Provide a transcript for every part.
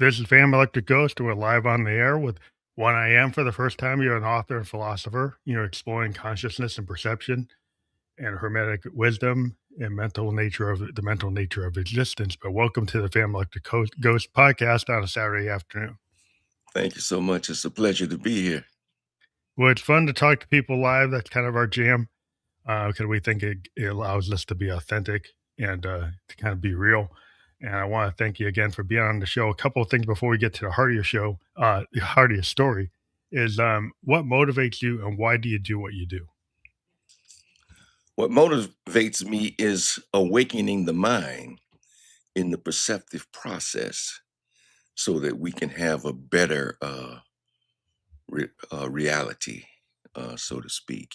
This is Fam Electric Ghost. We're live on the air with One I Am for the first time. You're an author and philosopher. You're exploring consciousness and perception and Hermetic wisdom and mental nature of existence. But welcome to the Fam Electric Ghost podcast on a Saturday afternoon. Thank you so much. It's a pleasure to be here. Well, it's fun to talk to people live. That's kind of our jam because we think it allows us to be authentic and to kind of be real. And I want to thank you again for being on the show. A couple of things before we get to the heart of your show, the heart of your story is what motivates you and why do you do what you do? What motivates me is awakening the mind in the perceptive process so that we can have a better reality, so to speak.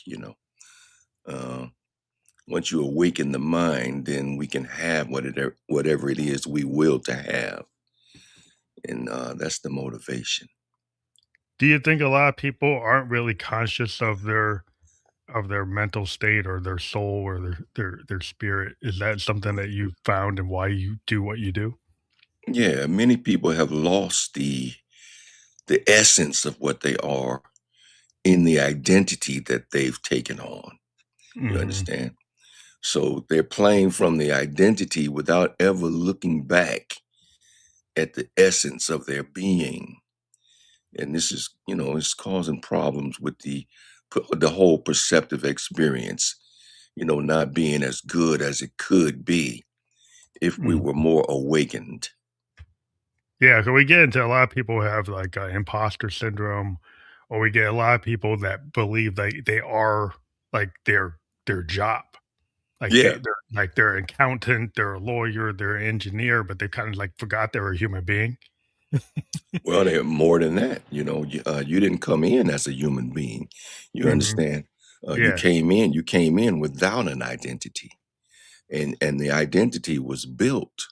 Uh, Once you awaken the mind, then we can have whatever it is we will to have. And that's the motivation. Do you think a lot of people aren't really conscious of their mental state or their soul or their spirit? Is that something that you found and why you do what you do? Yeah, many people have lost the essence of what they are in the identity that they've taken on. You Hmm. understand? So they're playing from the identity without ever looking back at the essence of their being. And this is, it's causing problems with the whole perceptive experience, not being as good as it could be if we were more awakened. Yeah, so we get into a lot of people who have like imposter syndrome, or we get a lot of people that believe they are like their job. Like Yeah. they're an accountant, they're a lawyer, they're an engineer, but they kind of like forgot they were a human being. Well, they're more than that. You didn't come in as a human being. You Hmm. understand? Yeah. You came in without an identity. And the identity was built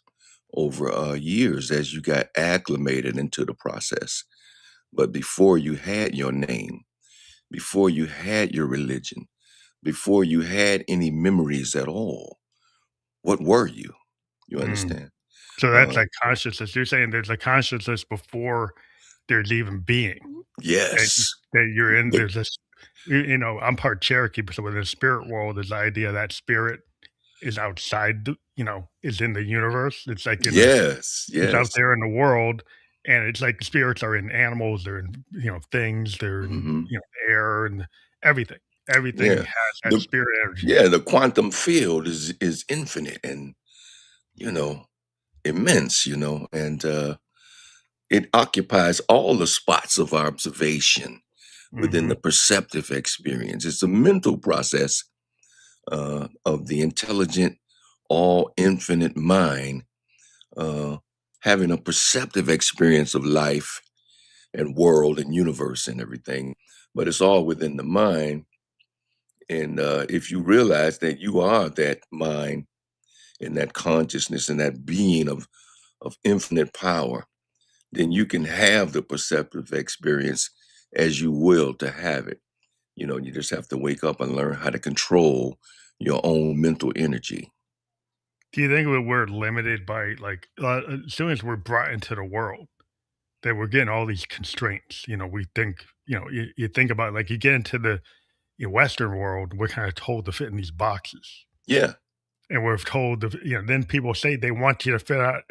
over years as you got acclimated into the process. But before you had your name, before you had your religion, before you had any memories at all, what were you? You Mm. understand? So that's Uh, like consciousness. You're saying there's a consciousness before there's even being. That yes. that you're in. The- There's this. I'm part Cherokee, so within the spirit world, there's the idea that spirit is outside is in the universe. yes. It's out Yes. there in the world, and it's like spirits are in animals, they're in, things, they're in, Hmm. air and everything. Everything Yeah. has that The spirit energy. yeah, the quantum field is infinite and you know immense, and it occupies all the spots of observation within Mhm. the perceptive experience. It's a mental process of the intelligent, all infinite mind uh, having a perceptive experience of life and world and universe and everything. But it's all within the mind. And if you realize that you are that mind and that consciousness and that being of infinite power, then you can have the perceptive experience as you will to have it. You just have to wake up and learn how to control your own mental energy. Do you think we're limited by, like, as soon as we're brought into the world, that we're getting all these constraints? We think, you think about, like, you get into the Western world, we're kinda told to fit in these boxes. Yeah, And we're told to, then people say they want you to fit out,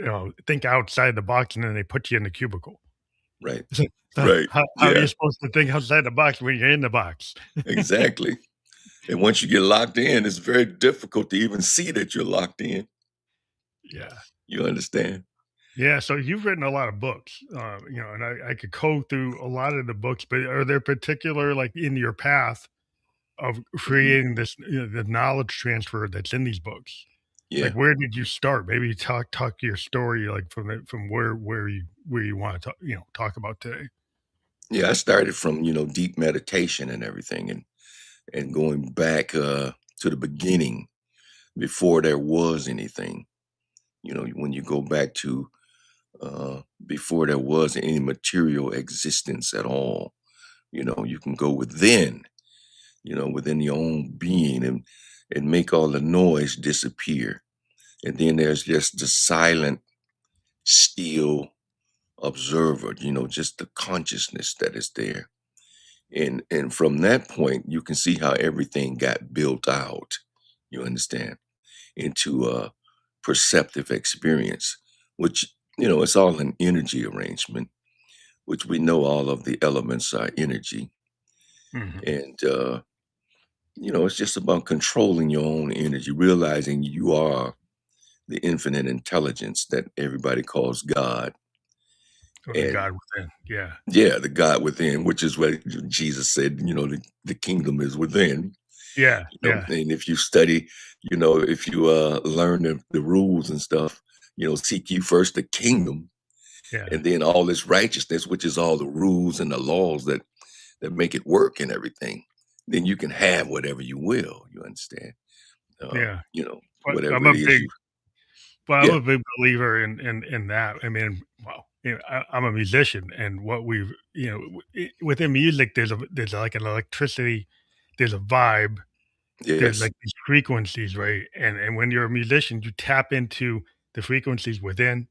think outside the box, and then they put you in the cubicle. right, It's like, right. how are you Yeah, supposed to think outside the box when you're in the box? exactly. And once you get locked in, it's very difficult to even see that you're locked in. Yeah. You understand? Yeah, so you've written a lot of books, and I could go through a lot of the books, but are there particular, like, in your path of Mhm. creating this, the knowledge transfer that's in these books? Like, Yeah. where did you start? Maybe talk your story, like, from where you wanna talk about today. Yeah, I started from, deep meditation and everything and going back to the beginning before there was anything. When you go back to before there was any material existence at all, you can go within your own being and make all the noise disappear. And then there's just the silent, still observer, just the consciousness that is there. And from that point, you can see how everything got built out, you understand, into a perceptive experience, which, it's all an energy arrangement, which we know all of the elements are energy. Mhm. And, it's just about controlling your own energy, realizing you are the infinite intelligence that everybody calls God. Or the And God within. Yeah. yeah, the God within, which is what Jesus said, the kingdom is within. Yeah, yeah, And if you study, if you learn the rules and stuff, seek you first the kingdom yeah, and then all this righteousness, which is all the rules and the laws that make it work and everything, then you can have whatever you will. You understand? yeah. But Whatever it is you. I'm Yeah. a big believer in that. I mean, well, I'm a musician, and what we've within music, there's like an electricity, there's a vibe, there's Yes. like these frequencies, right? And when you're a musician, you tap into the frequencies within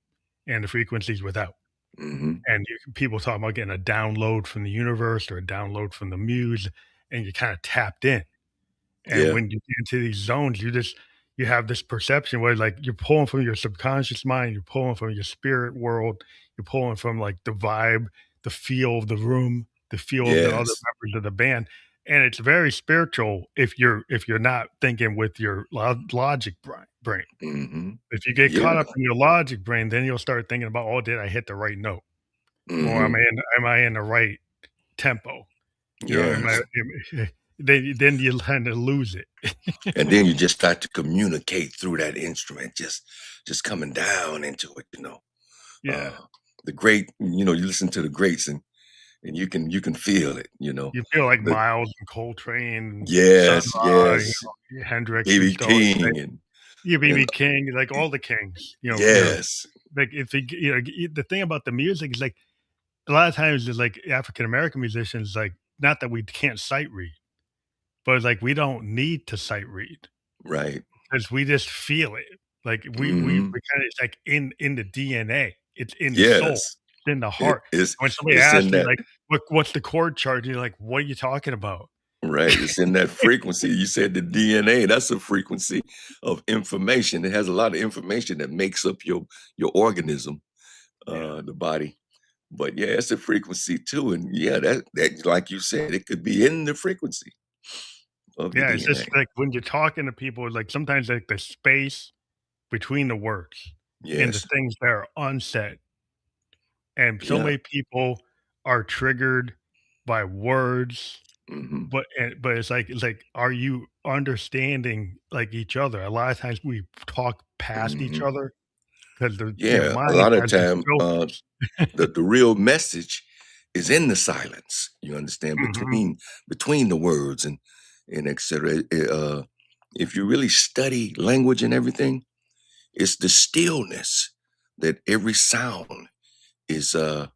and the frequencies without. Hmm. And people talk about getting a download from the universe or a download from the muse, and you kind of tapped in. And Yeah. when you get into these zones, you have this perception where like you're pulling from your subconscious mind, you're pulling from your spirit world, you're pulling from like the vibe, the feel of the room, the feel of the other Yes. members of the band. And it's very spiritual if you're not thinking with your logic brain. Hmm. If you get caught Yeah. up in your logic brain, then you'll start thinking about, oh, did I hit the right note? Or Hmm. am I in the right tempo? You know, Yes. then you kind of lose it. And then you just start to communicate through that instrument, just coming down into it, Yeah. Uh, the great, you listen to the greats and you can feel it, You feel like The Miles and Coltrane, Sun yes, Ra, yes, Hendrix B.B. used to always say King yeah, and BB King, like all the kings, yes, like if the thing about the music is like a lot of times it's like African American musicians, like not that we can't sight read, but it's like we don't need to sight read right. because we just feel it. Like we Mhm. kind of it's like in the DNA, it's in the soul, Yes. it's in the It heart. is When somebody it's in asks you that like, what's the chord chart? You're like, what are you talking about? right, it's in that frequency. You said the DNA, that's a frequency of information. It has a lot of information that makes up your organism, Yeah. the body. But yeah, it's a frequency too, and yeah, that like you said, it could be in the frequency of the Yeah, it's DNA. just like when you're talking to people, like sometimes like the space between the words and the Yes. things that are unsaid. And so Yeah. many people are triggered by words, Mhm. but it's like, are you understanding like each other? A lot of times we talk past each Mhm. other because your Yeah, a mind lot of has these time, filters. the real message is in the silence, you understand, Mhm. between the words and etcetera. If you really study language and everything, it's the stillness that every sound is, uh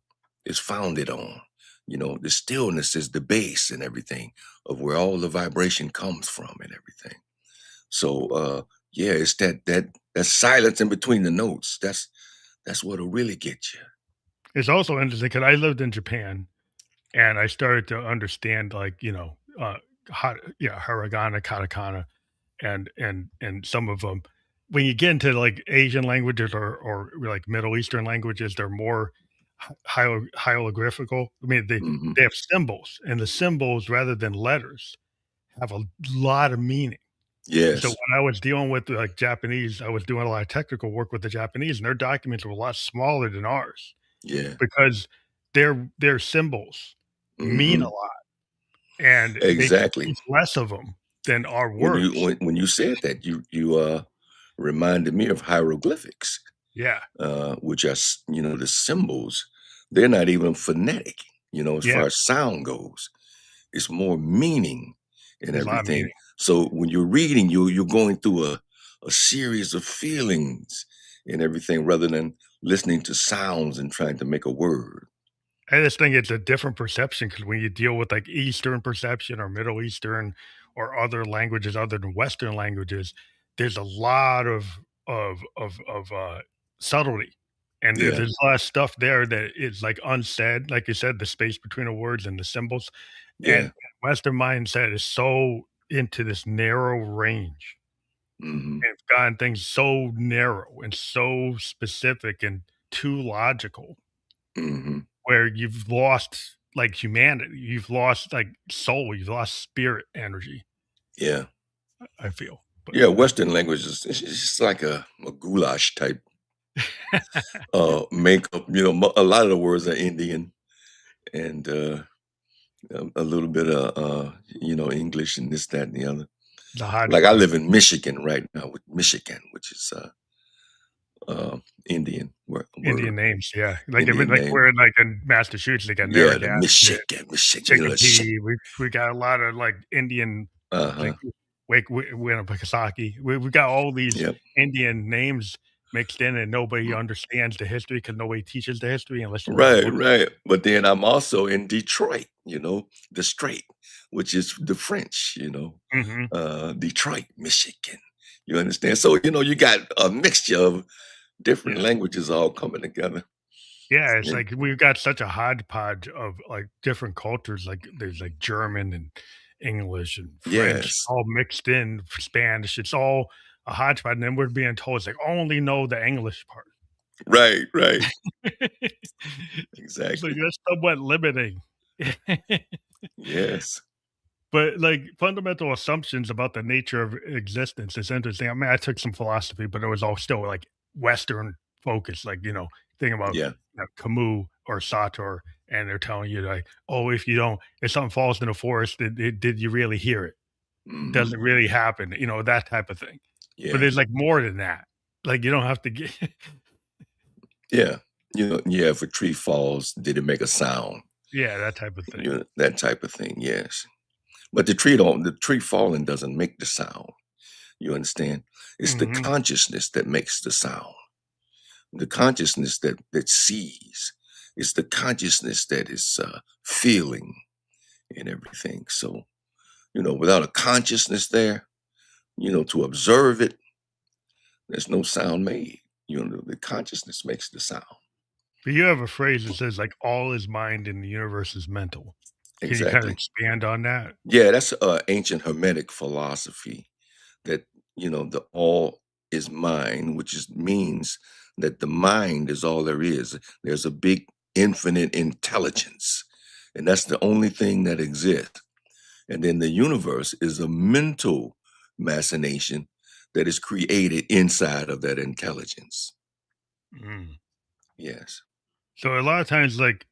is founded on. The stillness is the base and everything of where all the vibration comes from and everything. So, yeah, it's that silence in between the notes. That's what'll really get you. It's also interesting because I lived in Japan and I started to understand like, hiragana, katakana, and some of them. When you get into like Asian languages or like Middle Eastern languages, they're more hieroglyphical. I mean, Mhm. they have symbols, and the symbols rather than letters have a lot of meaning. So Yes. when I was dealing with like Japanese, I was doing a lot of technical work with the Japanese, and their documents were a lot smaller than ours Yeah. because their symbols mean a Mhm. lot, and they can Exactly. teach less of them than our When you words. when you said that, you reminded me of hieroglyphics, Yeah, which are the symbols. They're not even phonetic. As yeah, far as sound goes, it's more meaning and there's a lot of everything. meaning. So when you're reading, you're going through a series of feelings and everything, rather than listening to sounds and trying to make a word. I just think it's a different perception because when you deal with like Eastern perception or Middle Eastern or other languages other than Western languages, there's a lot of subtlety. And Yeah. there's a lot of stuff there that is, like, unsaid, like you said, the space between the words and the symbols, and Yeah. Western mindset is so into this narrow range, Mhm. and it's gotten things so narrow and so specific and too logical, Mhm. where you've lost, like, humanity, you've lost, like, soul, you've lost spirit energy, Yeah. I feel, but Yeah, that's Western language is it's just like a goulash type, makeup, mo a lot of the words are Indian and, a little bit of, English and this, that, and the other. the Like, I hodgepodge. live in Michigan right now with Michigan, which is, Indian Indian word, names, yeah, like, I mean, Indian like, name. we're, like, in Massachusetts, they got Yeah, the Narragansett, Michigan, Michigan, Chicopee, we got a lot of, like, Indian, like, Uh-huh. Winnipesaukee, we got all these Yep. Indian names mixed in, and nobody understands the history because nobody teaches the history unless you read the Right, book. right. But then I'm also in Detroit, the Strait, which is the French, Mhm. Detroit, Michigan. You understand? So, you got a mixture of different Yeah. languages all coming together. Yeah, it's And like we've got such a hodgepodge of, like, different cultures, like, there's, like, German and English and French yes, all mixed in, Spanish, it's all a hodgepodge, and then we're being told, it's like, "Only know the English part." right, right. It's like, Exactly. that's somewhat limiting. Yes. But, like, fundamental assumptions about the nature of existence is interesting. I mean, I took some philosophy, but it was all still, like, Western focused, like, think about, Yeah. Camus or Sartre, and they're telling you, like, "Oh, if something falls in the forest, did you really hear it? Does Hmm. it really happen?" That type of thing. But Yeah. there's, like, more than that. Like, you don't have to get Yeah. Yeah, if a tree falls, did it make a sound? Yeah, that type of thing. That type of thing, yes. But the tree falling doesn't make the sound. You understand? It's the Mhm, consciousness that makes the sound. The consciousness that sees. It's the consciousness that is feeling and everything. So, without a consciousness there, to observe it, there's no sound made. The consciousness makes the sound. but you have a phrase that says, like, "All is mind and the universe is mental." Can you kinda Exactly. expand on that? Yeah, that's ancient Hermetic philosophy that, the all is mind, which means that the mind is all there is. There's a big infinite intelligence, and that's the only thing that exists. And then the universe is a mental machination that is created inside of that intelligence. Mm. Yes. So a lot of times, like,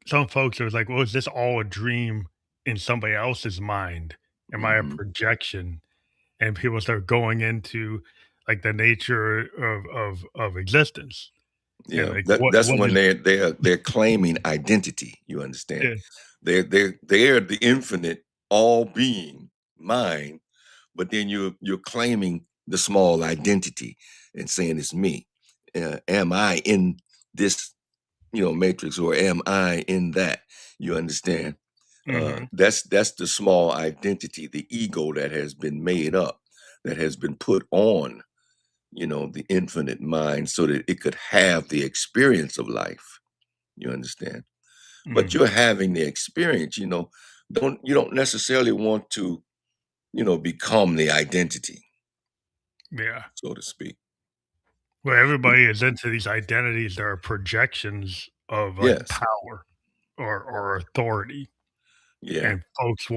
some folks are like, "Well, is this all a dream in somebody else's mind? Am I a Hmm. projection?" And people start going into, like, the nature of existence and, Yeah, like, that's what when is they're claiming identity. You understand? yeah, They're the infinite, all being mind, but then you're claiming the small identity and saying it's me. Am I in this matrix, or am I in that? You understand? mhm, That's the small identity, the ego that has been made up, that has been put on the infinite mind so that it could have the experience of life. You understand? But mm, you're having the experience, you don't necessarily want to, become the identity, yeah. so to speak. Where everybody is into these identities that are projections of, like, Yes. power or authority. Yeah. And folks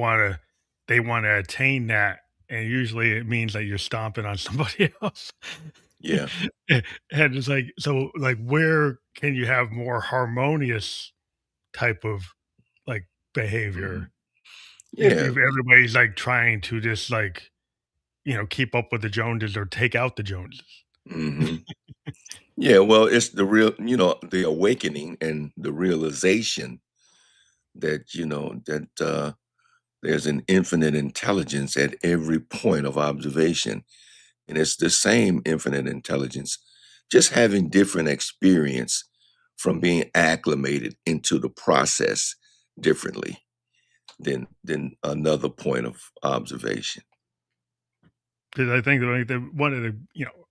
they wanna attain that, and usually it means that you're stomping on somebody else. Yeah. And it's like so, like, where can you have more harmonious type of, like, Hmm. behavior Yeah. if everybody's, like, trying to just, like, keep up with the Joneses or take out the Joneses? Hmm. Yeah. Well, it's the real, the awakening and the realization that, there's an infinite intelligence at every point of observation. And it's the same infinite intelligence, just having different experience from being acclimated into the process differently than another point of observation. because I think like one of the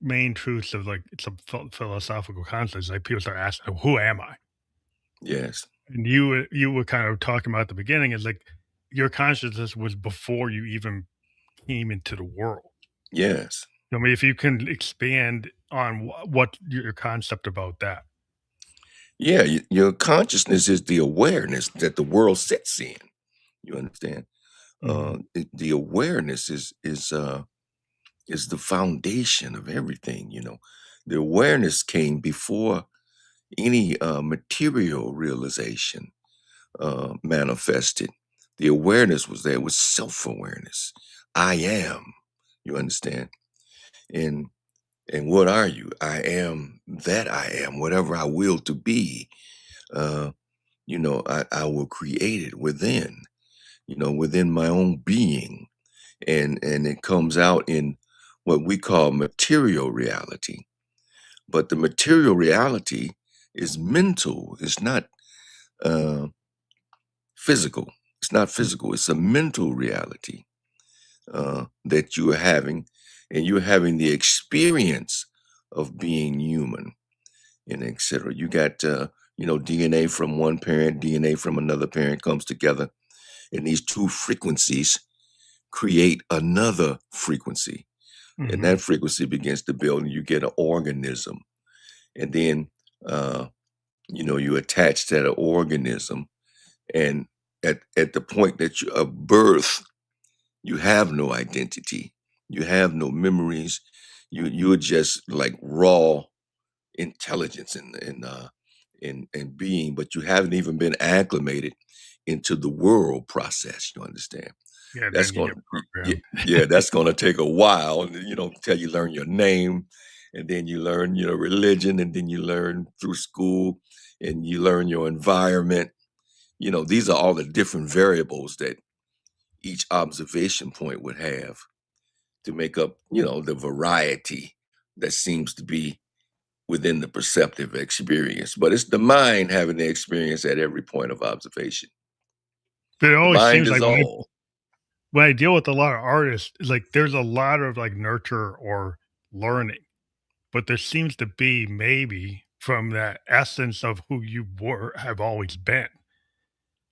main truths of like some philosophical concepts, like people start asking, "Who am I?" Yes. And you were kind of talking about at the beginning is like your consciousness was before you even came into the world. Yes. I mean, if you can expand on what your concept about that. Yeah, your consciousness is the awareness that the world sits in. You understand? Mhm, The awareness is the foundation of everything. The awareness came before any material realization manifested. The awareness was there. It was self-awareness. I am. You understand? And and what are you? I am that I am. Whatever I will to be. Uh, I will create it within. Within my own being, and it comes out in what we call material reality. But the material reality is mental. It's not uh, physical. It's not mm, physical. It's a mental reality that you are having, and you're having the experience of being human, and etc. You got DNA from one parent, DNA from another parent comes together, and these two frequencies create another frequency, and mhm. that frequency begins to build, and you get an organism, and then uh, you attach that organism, and at the point that you of birth, you have no identity, you have no memories, you're just like raw intelligence and being, but you haven't even been acclimated into the world process. You understand? Yeah, That's then you going get to, programmed. yeah, that's going to take a while, and till you learn your name, and then you learn religion, and then you learn through school, and you learn your environment. These are all the different variables that each observation point would have to make up the variety that seems to be within the perceptive experience. But it's the mind having the experience at every point of observation. But it The always mind seems is like all. when I deal with a lot of artists, like, there's a lot of, like, nurture or learning, but there seems to be maybe from that essence of who you have always been,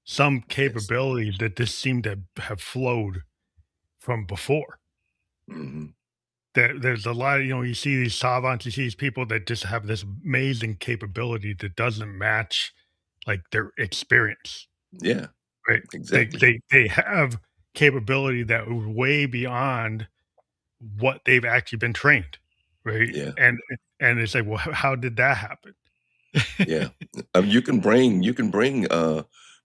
some Yes. capabilities that just seem to have flowed from before. Hmm. There's a lot of, you see these savants, you see these people that just have this amazing capability that doesn't match, like, their experience, Yeah, right? They exactly. they they have capability that was way beyond what they've actually been trained, right? Yeah. And it's like, well, how did that happen? Yeah. You can bring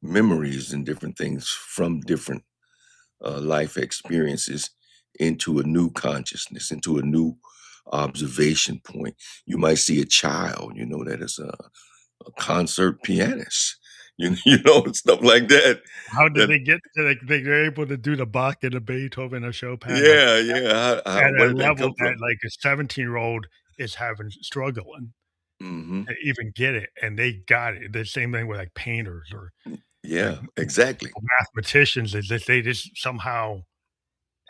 memories and different things from different life experiences into a new consciousness, into a new observation point. You might see a child, that is a concert pianist, and stuff like that. How did That they get to like they're able to do the Bach and the Beethoven or Chopin like yeah, yeah. at Where a did that level come that from? like a 17-year-old is having struggling Hmm. to even get it, and they got it. The same thing with like painters or like Yeah, exactly. mathematicians is that they just somehow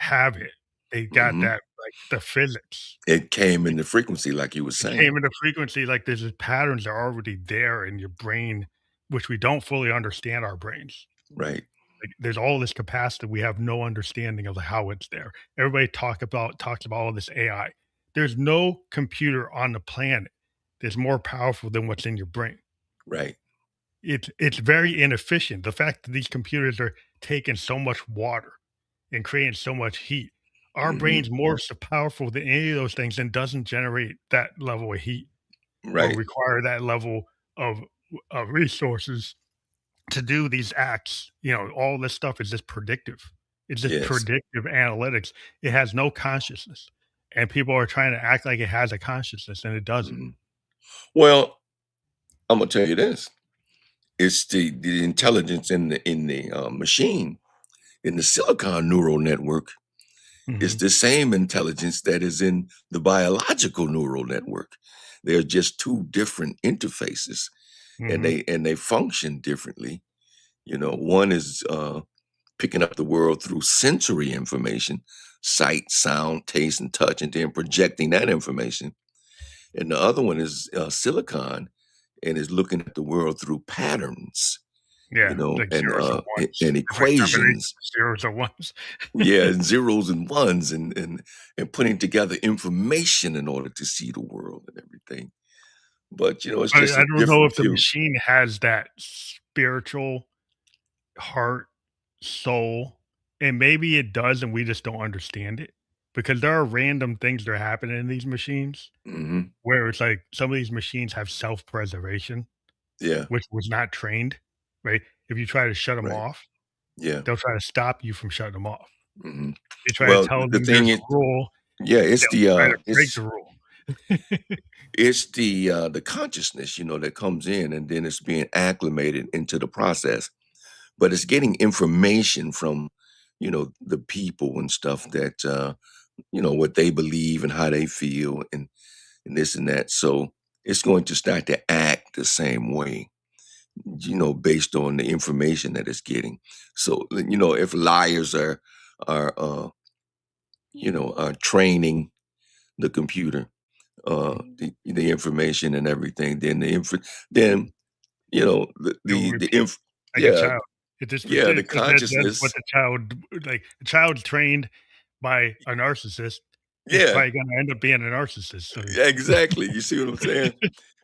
have it. They got Hmm. that like the physics. It came in the frequency, like you were It came saying. in a frequency like there's these patterns that are already there in your brain, which we don't fully understand our brains. Right, Like, there's all this capacity, we have no understanding of how it's there. Everybody talks about all this AI. There's no computer on the planet that's more powerful than what's in your brain. right. It's very inefficient. The fact that these computers are taking so much water and creating so much heat, our Hmm. brain's more powerful than any of those things and doesn't generate that level of heat or Right. require that level of resources to do these acts. All this stuff is just predictive. It's just Yes. predictive analytics. It has no consciousness, and people are trying to act like it has a consciousness, and it doesn't. Mhm. Well, I'm gonna tell you this. It's the intelligence in the machine, in the silicon neural network, is Mhm, the same intelligence that is in the biological neural network. They're just two different interfaces, and mhm, they function differently. One is picking up the world through sensory information. sight, sound, taste, and touch, and then projecting that information. And the other one is silicon, and is looking at the world through patterns, Yeah, like zeros and ones, and different combinations equations. of zeros and ones. Yeah, and zeros and ones, and putting together information in order to see the world and everything. But it's just I a don't know different if the view. machine has that spiritual heart, soul, and maybe it does, and we just don't understand it, because there are random things that are happening in these machines Hmm. where it's like some of these machines have self-preservation, Yeah, which was not trained, right? If you try to shut them right. off, Yeah. they'll try to stop you from shutting them off. Hmm. You try to Well, tell the them thing there's a is, rule, yeah, they'll try to break the rule. it's the consciousness, that comes in, and then it's being acclimated into the process. But it's getting information from, the people and stuff that what they believe and how they feel, and this and that. So it's going to start to act the same way, based on the information that it's getting. So, if liars are training the computer, the information and everything, then then It will the repeat like a yeah, child. It just yeah, the that's what consciousness. the child like, a child trained by a narcissist is Yeah, probably gonna end up being a narcissist, so yeah, exactly. You see what I'm saying?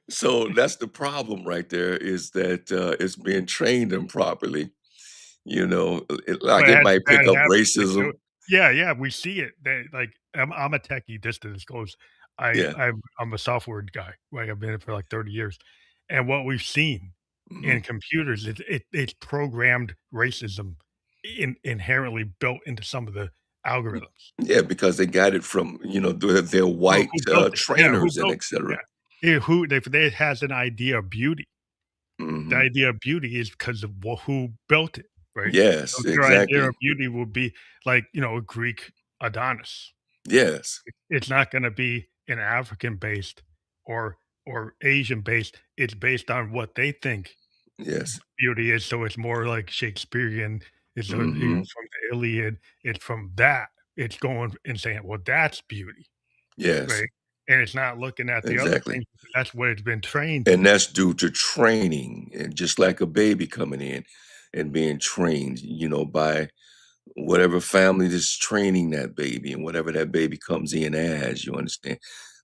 So that's the problem right there, is that it's being trained improperly. Like but it it has might bad pick up habits that go. racism. Yeah, yeah, we see it. They like, I'm a techie, just to disclose. Yeah. I'm a software guy, like, I've been it for, like, 30 years, and what we've seen Hmm. in computers, it's programmed racism inherently built into some of the algorithms. Yeah, because they got it from their white Who built it? Yeah, who trainers and built it? etc. Yeah. Yeah, who if they has an idea of beauty. The Hmm. idea of beauty is because of who built it, right? So Yes, your idea of exactly. beauty would be like, a Greek Adonis. Yes, It's not gonna be an African-based or Asian-based. It's based on what they think yes. beauty is, so it's more like Shakespearean. It's, Hmm. from the Iliad. It's from that. It's going and saying, "Well, that's beauty." Yes, Right? And it's not looking at the other exactly. things because that's what it's been trained to And do. that's due to training, and just like a baby coming in and being trained, by whatever family that's training that baby, and whatever that baby comes in as, you understand,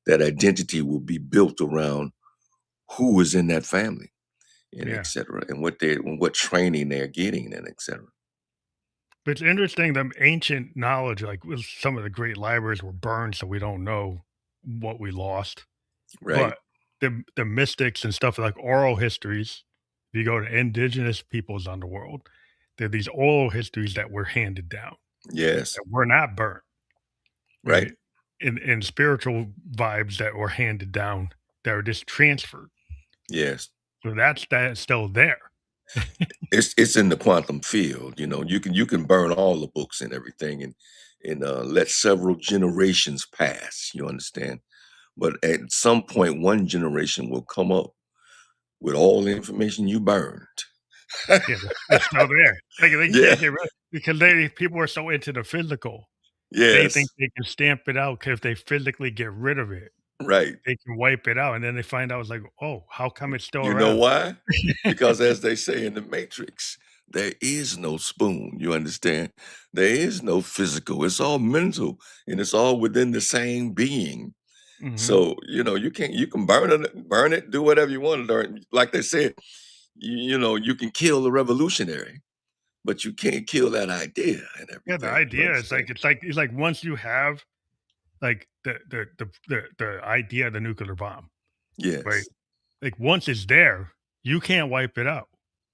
that identity will be built around who is in that family, and Yeah. etc., and what training they're getting, and etc. But it's interesting that ancient knowledge, like, with some of the great libraries were burned, so we don't know what we lost. Right. But the mystics and stuff like oral histories, if you go to indigenous peoples on the world, there are these oral histories that were handed down, Yes. that were not burnt, Right. right? And spiritual vibes that were handed down that are just transferred. Yes. So that's still there. It's in the quantum field. You can burn all the books and everything, and let several generations pass. You understand? But at some point, one generation will come up with all the information you burned. Yeah, it's still there. Like, they Yeah. can't get rid because people are so into the physical. They think Yes. they can stamp it out 'cause if they physically get rid of it, Right. they can wipe it out, and then they find out it's like, "Oh, how come it's still You know around?" why? Because as they say in the Matrix, there is no spoon. You understand? There is no physical. It's all mental, and it's all within the same being. Mhm. So, you can burn it, do whatever you want, or like they said, you can kill the revolutionary, but you can't kill that idea and Yeah, the everything. You idea is understand? like it's like once you have, like, the idea of the nuclear bomb, right? Yes. Like, once it's there, you can't wipe it out,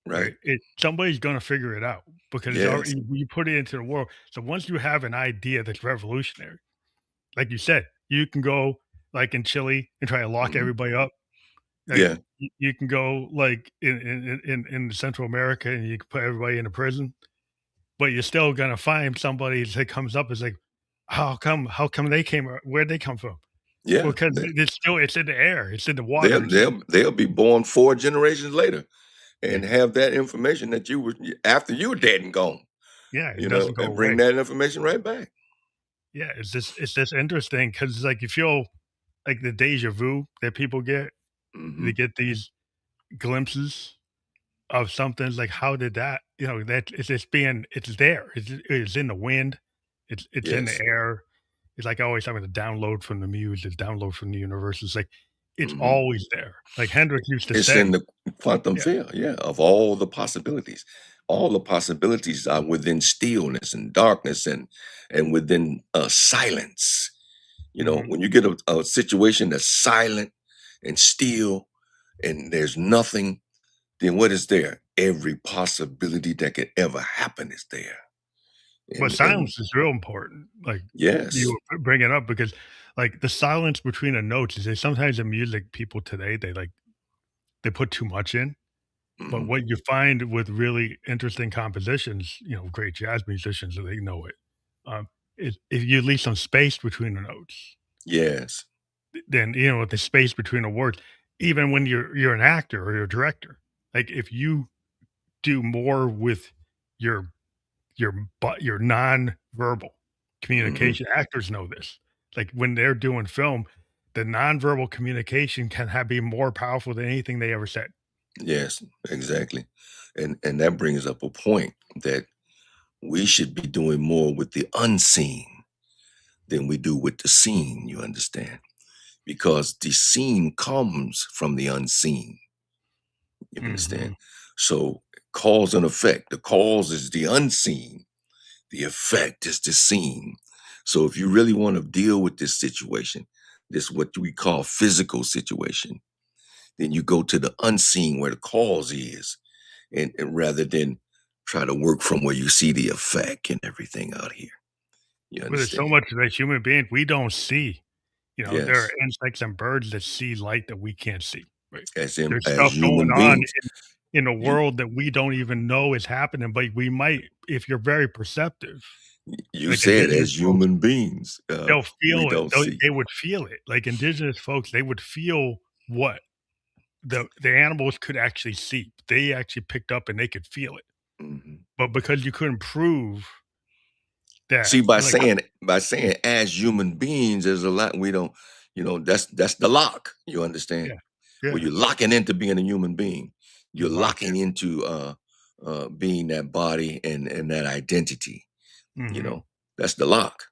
Right. right? Somebody's gonna figure it out because it's Yes. already you put it into the world. So once you have an idea that's revolutionary, like you said, you can go, like, in Chile and try to lock Mhm. everybody up. Like, Yeah. you can go, like, in Central America, and you can put everybody in a prison, but you're still gonna find somebody that comes up as like, "How come they came where'd they come from?" Well, Yeah. 'cause it's in the air, it's in the water, They'll it's they'll they'll be born 4 generations later yeah, and have that information that you were after you were dead and gone, yeah, it doesn't go and bring away. that information right back. Yeah, it's just interesting because it's like you feel like the deja vu that people get. They Mhm, get these glimpses of something. It's like, how did that? That it's just being. It's there. It's in the wind. It's in the yes, air. It's like always having to download from the muse. It's download from the universe. It's like it's mhm. always there. Like Hendrix used to It's in say. the quantum Yeah. field, yeah, of all the possibilities. All the possibilities are within stillness and darkness and within, silence. Mhm. When you get a situation that's silent and still and there's nothing, then what is there? Every possibility that could ever happen is there. But And silence is real important, like, yes. you were bringing up because, like, the silence between the notes is that sometimes the music people today, they put too much in, but Mhm. what you find with really interesting compositions, great jazz musicians, they know it, um, is if you leave some space between the notes, Yes. then, the space between the words, even when you're an actor or you're a director, like, if you do more with your your nonverbal Mhm. communication. Actors know this. Like when they're doing film, the nonverbal communication can have be more powerful than anything they ever said. Yes, exactly. And that brings up a point that we should be doing more with the unseen than we do with the seen, you understand? Because the seen comes from the unseen, you understand? Mhm. So, cause and effect. The cause is the unseen, the effect is the seen. So, if you really want to deal with this situation, this what we call physical situation, then you go to the unseen where the cause is, and rather than try to work from where you see the effect and everything out here. You But there's so understand? much that human beings we don't see. There are Yes. insects and birds that see light that we can't see, right? There's As stuff going human on beings, in the you world that we don't even know is happening, but we might if you're very perceptive, you like said indigenous as folks. human beings, They'll we feel it. don't They see. they would feel it. Like indigenous folks, they would feel what the animals could actually see. They actually picked up and they could feel it. Mhm. But because you couldn't prove that, See, like by saying as human beings, there's a lot we don't, that's the lock. You understand? yeah, Where yeah, you're locking into being a human being. You're you locked in. locking into being that body and that identity. You Mhm, know, that's the lock.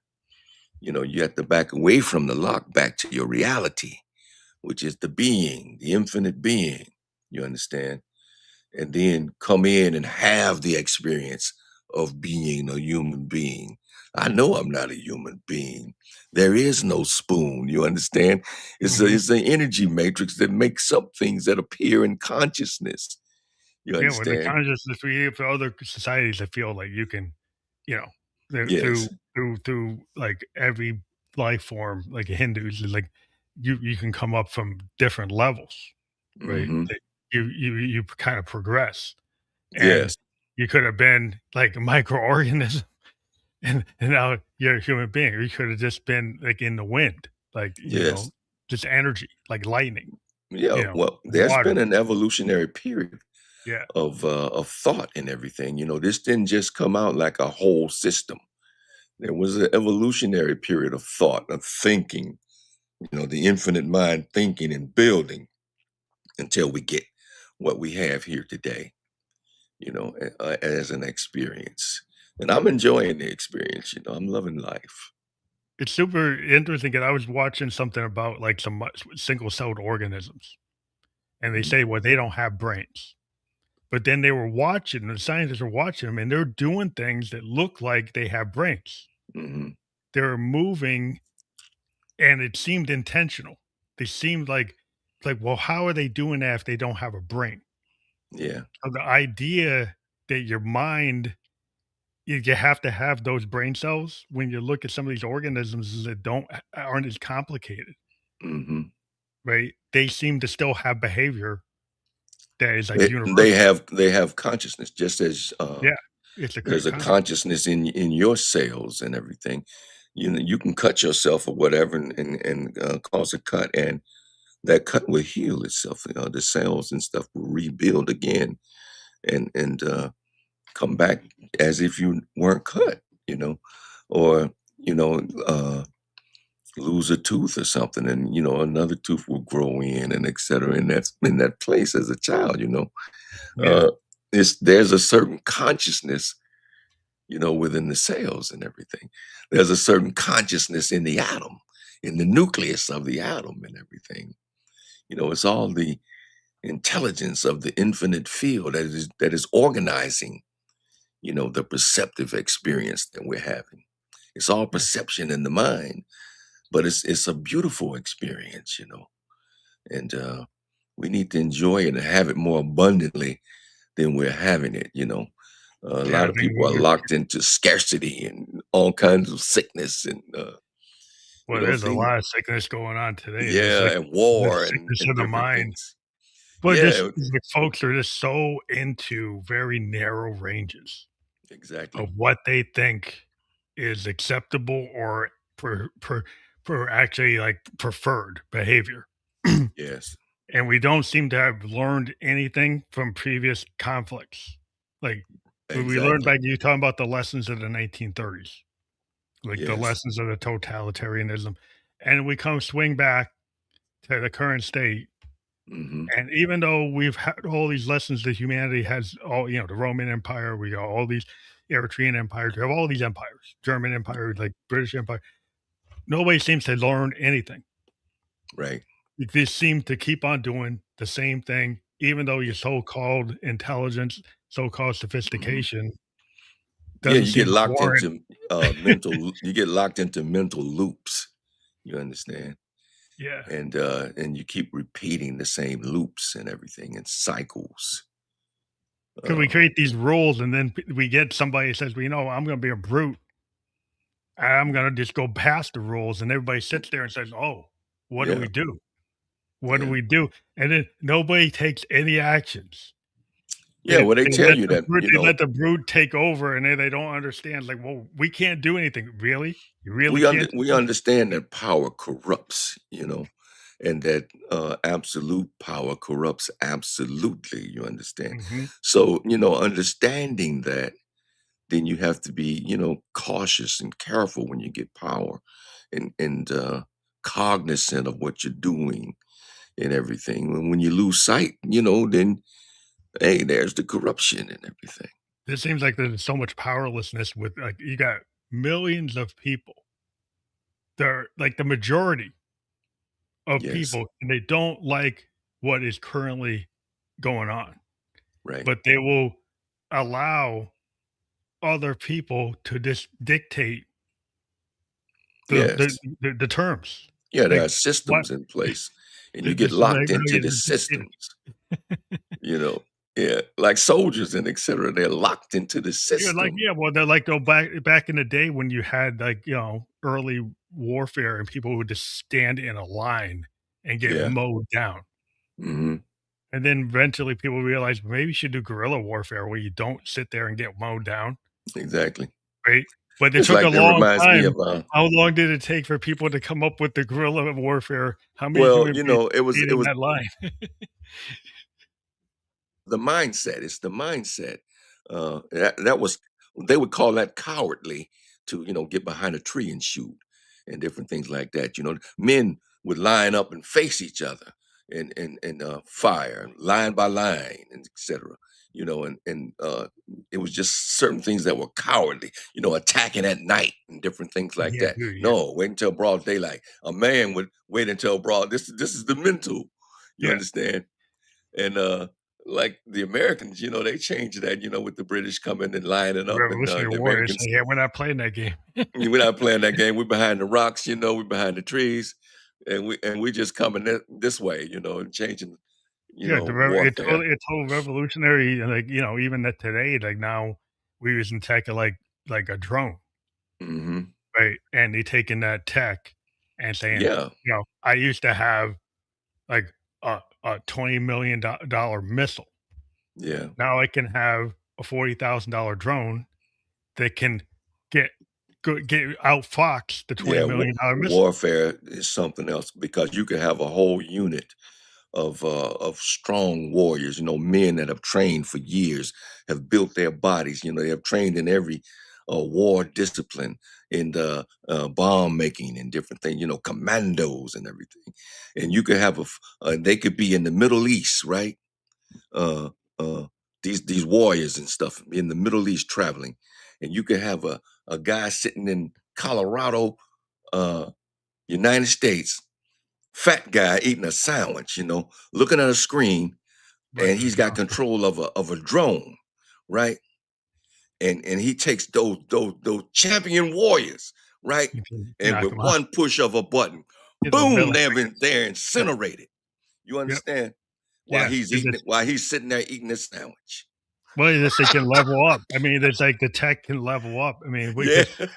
You have to back away from the lock back to your reality, which is the being, the infinite being. You understand? And then come in and have the experience of being a human being. I know I'm not a human being. There is no spoon. You understand? mhm. It's an energy matrix that makes up things that appear in consciousness. You Yeah, with the understand? consciousness we have for other societies that feel like you can, you know, Yes. through, like, every life form, like Hindus, is like, you can come up from different levels, right? Hmm. That you kinda progress, and Yes. you could have been, like, a microorganism. And now you're a human being, or you could have just been, like, in the wind, like, Yes. just energy, like lightning, Yeah. Well, there's water. been an evolutionary period Yeah. of thought and everything. This didn't just come out like a whole system. There was an evolutionary period of thought, of thinking, the infinite mind thinking and building until we get what we have here today, as an experience. And I'm enjoying the experience, I'm loving life. It's super interesting, 'cause I was watching something about, like, some single-celled organisms, and they Mhm, say, well, they don't have brains. But then the scientists were watching them, and they're doing things that look like they have brains. mhm, They're moving, and it seemed intentional. They seemed like, well, how are they doing that if they don't have a brain? yeah, So the idea that your mind you have to have those brain cells when you look at some of these organisms that aren't as complicated, mhm. right? They seem to still have behavior that is, like, They universal. have consciousness just as Yeah, it's a there's a conscious. consciousness in your cells and everything. You can cut yourself or whatever and cause a cut, and that cut will heal itself. The cells and stuff will rebuild again and come back as if you weren't cut, you know, or you know, lose a tooth or something, and another tooth will grow in, and et cetera. And that's in that place as a child. Yeah. Uh, there's a certain consciousness, within the cells and everything. There's a certain consciousness in the atom, in the nucleus of the atom and everything. It's all the intelligence of the infinite field that is organizing, the perceptive experience that we're having. It's all Yeah. perception in the mind, but it's a beautiful experience, and we need to enjoy it and have it more abundantly than we're having it. A Yeah, lot I of think people are locked into scarcity and all kinds of sickness and well, there's a things. lot of sickness going on today. There's Yeah, like and the war and sickness and of the different mind. things. But Yeah, just like folks are just so into very narrow ranges exactly. of what they think is acceptable or for actually like preferred behavior. Yes, And we don't seem to have learned anything from previous conflicts. Like when we learned exactly. back, you talking about the lessons of the 1930s, like the Yes. lessons of the totalitarianism, and we come swing back to the current state. Hmm. And even though we've had all these lessons that humanity has, all the Roman Empire, we got all these Eritrean empires, we have all these empires, German Empire, like British Empire. Nobody seems to learn anything. Right. They seem to keep on doing the same thing, even though your Yeah. so-called intelligence, so-called Hmm. sophistication Yeah, doesn't you get seem to locked warrant. into you get locked into mental loops. You understand? Yeah. And you keep repeating the same loops and everything in cycles. Because we Uh, create these rules and then we get somebody that says, well, I'm going to be a brute. I'm going to just go past the rules. And everybody sits there and says, oh, what do yeah, we do? What do yeah, we do? And then nobody takes any actions. yeah. Well, they They tell let you the that, brute they let the brute take over, and they don't understand, like, "Well, we can't do anything." "Really? You really can't do we anything?" understand that power corrupts, and that absolute power corrupts absolutely. You understand? Mhm. So, understanding that, then you have to be, cautious and careful when you get power, and cognizant of what you're doing and everything. When you lose sight, then hey, there's the corruption and everything. It seems like there's so much powerlessness with, like, you got millions of people. They're like, the majority of Yes, people, and they don't like what is currently going on, right. but they will allow other people to just dictate Yes. the terms. Yeah, there are Like, what systems in place, and you get this like, locked into the systems, you know. Yeah, like soldiers and etcetera, they're locked into the You're like, system. yeah, well, they're like, go back in the day when you had, like, early warfare and people would just stand in a line and get Yeah. mowed down. Mhm. And then eventually people realized maybe you should do guerrilla warfare where you don't sit there and get mowed down, Exactly. right? But it It's took a like that long reminds me time. of, How long did it take for people to come up with the guerrilla warfare? How many well, human beings stayed it in was that line? the mindset. It's the mindset. That was they would call that cowardly to get behind a tree and shoot and different things like that. Men would line up and face each other and fire line by line and etc. And it was just certain things that were cowardly. Attacking at night and different things like Yeah, that. dude, yeah. No, wait until broad daylight. A man would wait until broad. This is the mental. You Yeah. understand? And like the Americans, they changed that, with the British coming and lining up, and Revolutionary the Warriors Americans, say, yeah, we're not playing that game. we're not playing that game. We're behind the rocks, we're behind the trees, and we just coming this way, and changing, Yeah, warfare. it's totally revolutionary, and, like, even that today, like, now we using tech like a drone, Hmm. right? And they taking that tech and saying, Yeah, "I used to have, like, a $20 million missile. yeah, Now I can have a $40,000 drone that can get get outfox the yeah. $20 million missile." Warfare is something else because you can have a whole unit of strong warriors, men that have trained for years, have built their bodies, they have trained in every war discipline in the bomb making and different things, commandos and everything. And you could have they could be in the Middle East, right? Uh, uh, these warriors and stuff in the Middle East traveling, and you could have a guy sitting in Colorado, uh, United States, fat guy eating a sandwich, looking at a screen, Right, and he's got control of a drone, right? And he takes those champion warriors, right? you can And knock with 'em out. one push of a button, Get those boom, milliseconds. they're Yep, incinerated. You yep, understand? While yeah, he's 'cause eating it's it, while he's sitting there eating his sandwich. well, this they can level up. I mean, it's like the tech can level up. I mean, Yeah. because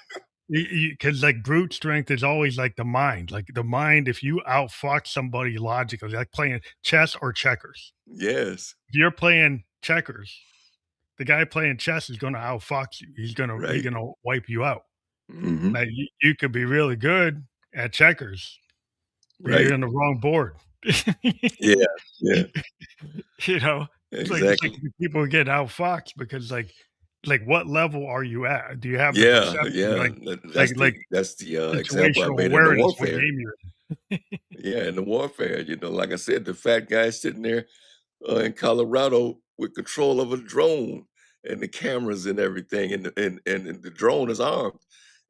because like brute strength is always like the mind. Like the mind, if you outfox somebody logically, like playing chess or checkers. Yes. If you're playing checkers, the guy playing chess is gonna outfox you. He's Right. gonna wipe you out. Mhm. Like you could be really good at checkers, but you're Right. on the wrong board. Yeah. Yeah. You know? It's like Exactly. the people get outfoxed because, like, what level are you at? Do you have the Yeah. perception? Yeah. Like like That's like the example I situational made in the awareness, what warfare. game you're in. Yeah, in the warfare, like I said, the fat guy sitting there in Colorado with control of a drone and the cameras and everything, and the drone is armed.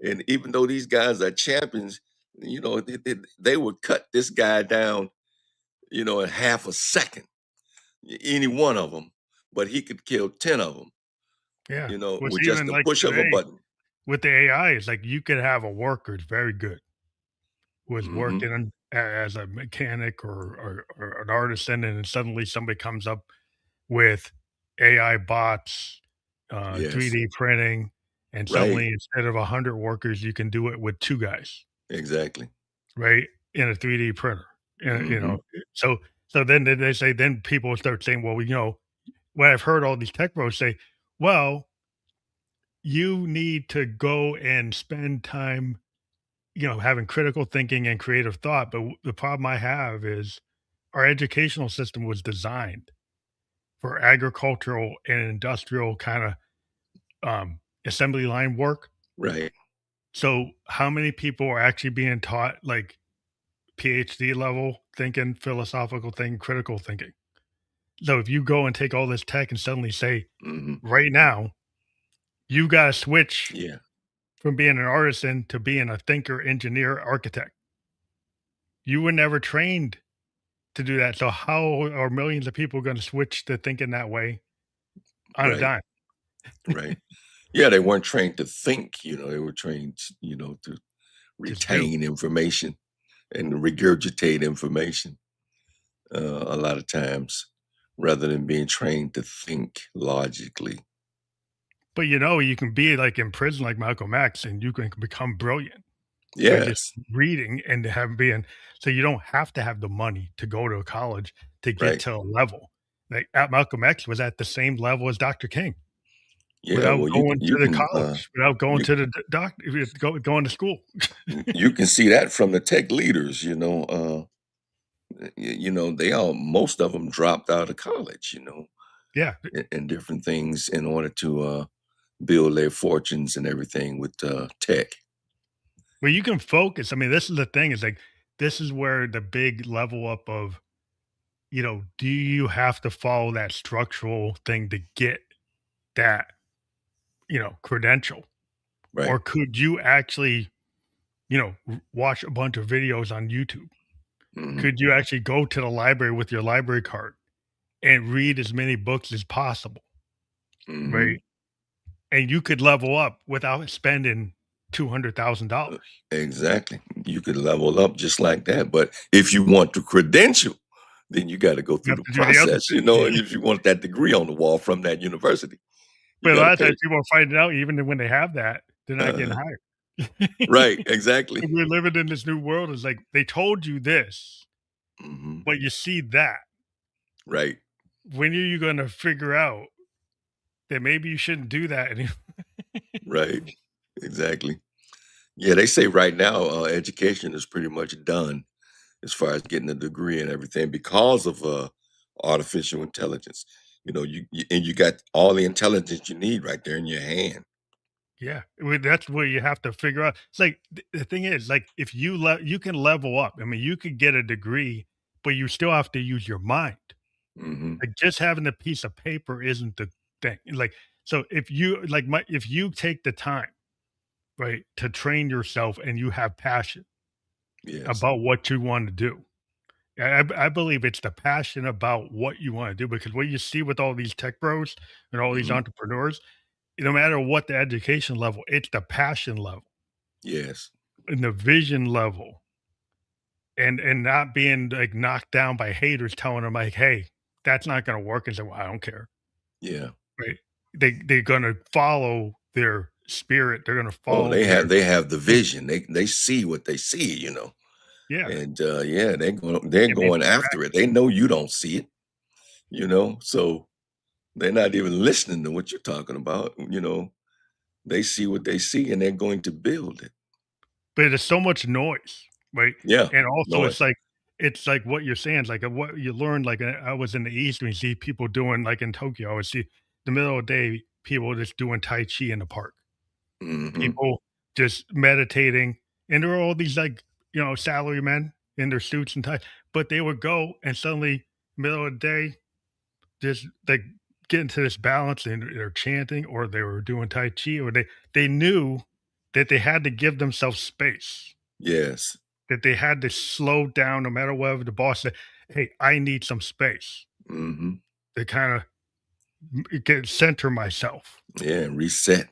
And even though these guys are champions, they would cut this guy down, in half a second, any one of them, but he could kill 10 of them, Yeah. What's with just even the like push of a today button. with the AI, is like you could have a worker that's very good, was Hmm. working as a mechanic or an artisan, and then suddenly somebody comes up with AI bots, Yes, 3D printing, and right, suddenly instead of 100 workers, you can do it with 2 guys, exactly. right, in a 3D printer, and, Hmm. so then they say then people start saying, "Well, what I've heard all these tech bros say, "Well, you need to go and spend time, having critical thinking and creative thought," but the problem I have is our educational system was designed for agricultural and industrial kinda assembly line work. Right. So, how many people are actually being taught like PhD level thinking, philosophical thinking, critical thinking? So, if you go and take all this tech and suddenly say, Hmm. right now, you got to switch Yeah. from being an artisan to being a thinker, engineer, architect. You were never trained to do that. So, how are millions of people going to switch to thinking that way on a Right. dime? Right. Yeah, they weren't trained to think. They were trained, to Just do. retain information and regurgitate information a lot of times rather than being trained to think logically. But you can be like in prison like Malcolm X and you can become brilliant by just Yes. reading and have being so you don't have to have the money to go to a college to get Right. to a level. Like, at Malcolm X was at the same level as Dr. King Yeah. without Well, going to the college, without going you to the going to school. you can see that from the tech leaders. They all most of them dropped out of college. Yeah, And different things in order to build their fortunes and everything with tech. where you can focus. I mean, this is the thing is like, this is where the big level up of, do you have to follow that structural thing to get that, credential? Right. Or could you actually, watch a bunch of videos on YouTube? Hmm. Could you actually go to the library with your library card and read as many books as possible, right? Hmm. And you could level up without spending $200,000. Exactly. You could level up just like that. But if you want the credential, then you got to go You through have the to do the other process, thing. and if you want that degree on the wall from that university, you But a got to lot of pay. times people are finding out even when they have that, they're not getting Uh, hired. right. Exactly. We're living in this new world. It's like they told you this, Hmm. but you see that. Right. When are you gonna figure out that maybe you shouldn't do that anymore? Right. Exactly. Yeah, they say right now education is pretty much done as far as getting a degree and everything because of artificial intelligence. And you got all the intelligence you need right there in your hand. Yeah, well, that's where you have to figure out. It's like the thing is, like, if you can level up. I mean, you could get a degree, but you still have to use your mind. Mhm. Like, just having a piece of paper isn't the thing. Like, so if you take the time, right, to train yourself and you have passion Yes. about what you wanna do, I believe it's the passion about what you wanna do, because what you see with all these tech bros and all these Mhm. entrepreneurs, no matter what the education level, it's the passion level Yes. and the vision level, and not being, like, knocked down by haters telling them, like, "Hey, that's not gonna work," and say, "Well, I don't care." Yeah. Right? They're gonna follow their spirit, they're gonna Oh, follow their they have the vision. vision. They see what they see, you know? Yeah, And, yeah, they're and they going take after it. action. They know you don't see it, you know? So, they're not even listening to what you're talking about, you know? They see what they see, and they're going to build it. But there's so much noise, right? Yeah. And also Noise. it's like what you're saying, it's like, what you learn, like, I was in the East, and you see people doing, like, in Tokyo, I would see the middle of the day, people just doing tai chi in the park. Mhm. People just meditating, and there are all these, like, salary men in their suits and ties, but they would go and suddenly, middle of the day, just, like, get into this balance, and they're chanting, or they were doing tai chi, or they knew that they had to give themselves space, Yes. that they had to slow down no matter whatever the boss said, "Hey, I need some space Mhm. to kinda get center myself." Yeah, reset.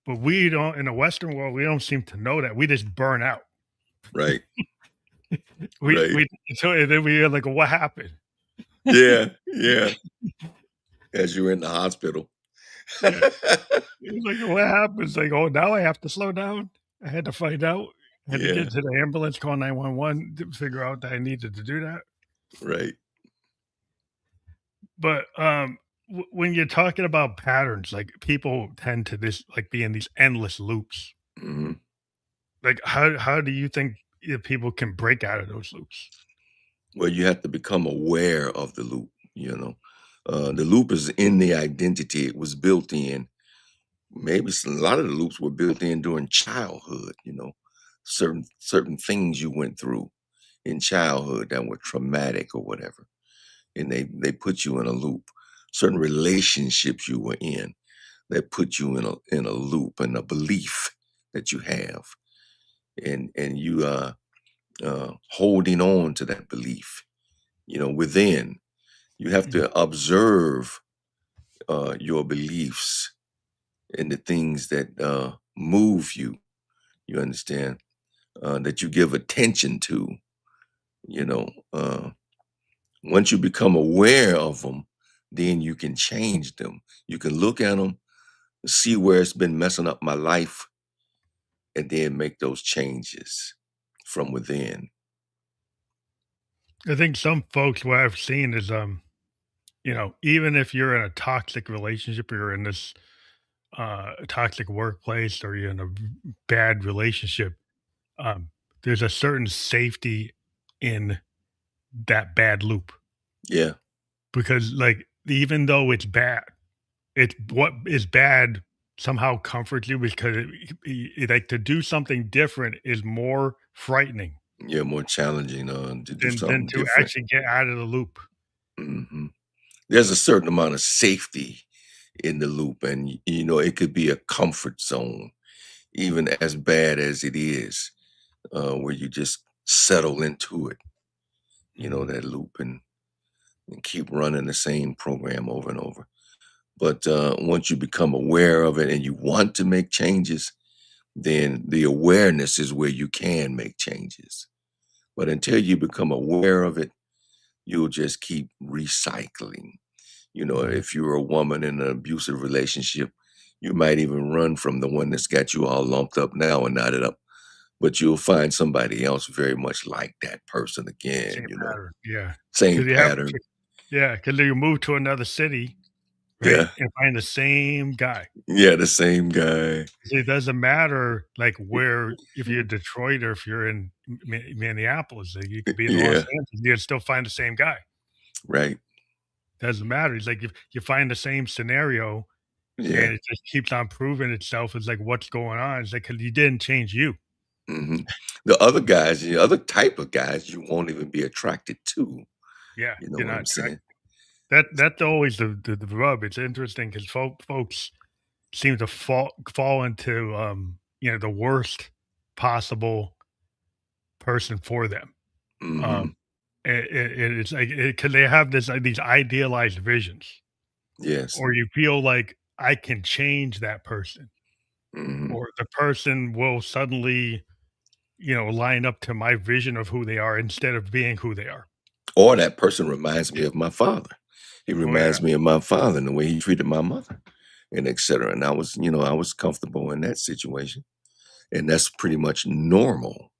But we don't, in the Western world, we don't seem to know that, we just burn out. Right. We Right. we so and then we're like, "What happened?" Yeah. Yeah. As you're in the hospital. Yeah. It's like, "What happens?" Like, "Oh, now I have to slow down? I had to find out. I had to Yeah. get to the ambulance, call 911 to figure out that I needed to do that." Right. But, when you're talking about patterns, like, people tend to be in these endless loops. Mhm. Like, how do you think, people can break out of those loops? Well, you have to become aware of the loop, you know? The loop is in the identity, it was built in. Maybe a lot of the loops were built in during childhood, you know? Certain things you went through in childhood that were traumatic or whatever, and they put you in a loop. Certain relationships you were in that put you in a loop and a belief that you have, and you, holding on to that belief, you know, within. You have Mhm, to observe your beliefs and the things that move you. You understand that you give attention to. You know, once you become aware of them, then you can change them. You can look at them, see where it's been messing up my life, and then make those changes from within. I think some folks, what I've seen is, even if you're in a toxic relationship, or you're in this, toxic workplace, or you're in a bad relationship, um, there's a certain safety in that bad loop, Yeah, because, like, even though it's bad, it's what is bad somehow comforts you, because like, to do something different is more frightening yeah, more challenging to do than something to different. actually get out of the loop. Mhm. There's a certain amount of safety in the loop, and you know it could be a comfort zone, even as bad as it is, where you just settle into it, you know, Mhm. that loop, and keep running the same program over and over. But once you become aware of it and you want to make changes, then the awareness is where you can make changes. But until you become aware of it, you'll just keep recycling. You know, Mhm. if you're a woman in an abusive relationship, you might even run from the one that's got you all lumped up now and knotted up, but you'll find somebody else very much like that person again, Same you know. pattern, yeah. Same Because you have pattern. to, yeah, because you move to another city, right, Yeah. and find the same guy. Yeah, the same guy. See, it doesn't matter, like, where, if you're in Detroit or if you're in Minneapolis, like, you could be in Los Yeah, Angeles, you'll still find the same guy. right. Doesn't matter. It's like if you find the same scenario, and Yeah. it just keeps on proving itself. It's like, "What's going on?" It's like, "'Cause you didn't change you." Mhm. The other guys, the other type of guys you won't even be attracted to, Yeah, you know you're what not I'm saying? that's always the rub. It's interesting 'cause folks seem to fall into, the worst possible person for them. Um, Mhm. and it's like, because they have these idealized visions, Yes. or you feel like, "I can change that person," Mhm. or the person will suddenly, line up to my vision of who they are instead of being who they are. Or that person reminds me of my father. He Oh, yeah. reminds me of my father and the way he treated my mother and etcetera, and I was comfortable in that situation, and that's pretty much normal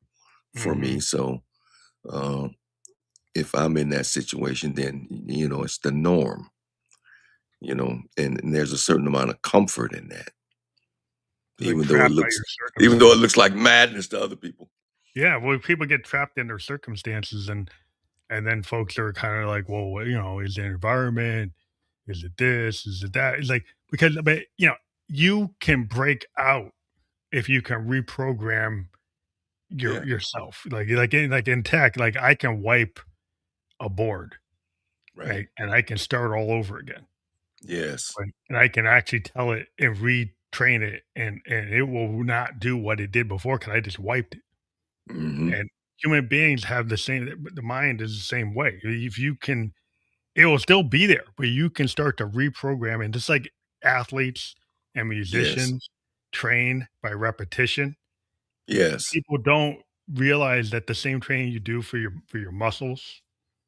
for me, Mhm. so, uh, if I'm in that situation, then, it's the norm, and there's a certain amount of comfort in that, Like, even though it trapped by looks your even though it circumstance. looks like madness to other people. Yeah, well, people get trapped in their circumstances, and then folks are kinda like, "Well, is the environment? Is it this? Is it that?" It's like, because but, you can break out if you can reprogram Yeah, yourself. Like in tech, like, I can wipe a board, right. right? And I can start all over again, Yes. right? And I can actually tell it and retrain it, and it will not do what it did before because I just wiped it. Mhm. And human beings have the mind is the same way. If you can it will still be there, but you can start to reprogram it, just like athletes and Yes. musicians train by repetition. Yes. People don't realize that the same training you do for your muscles,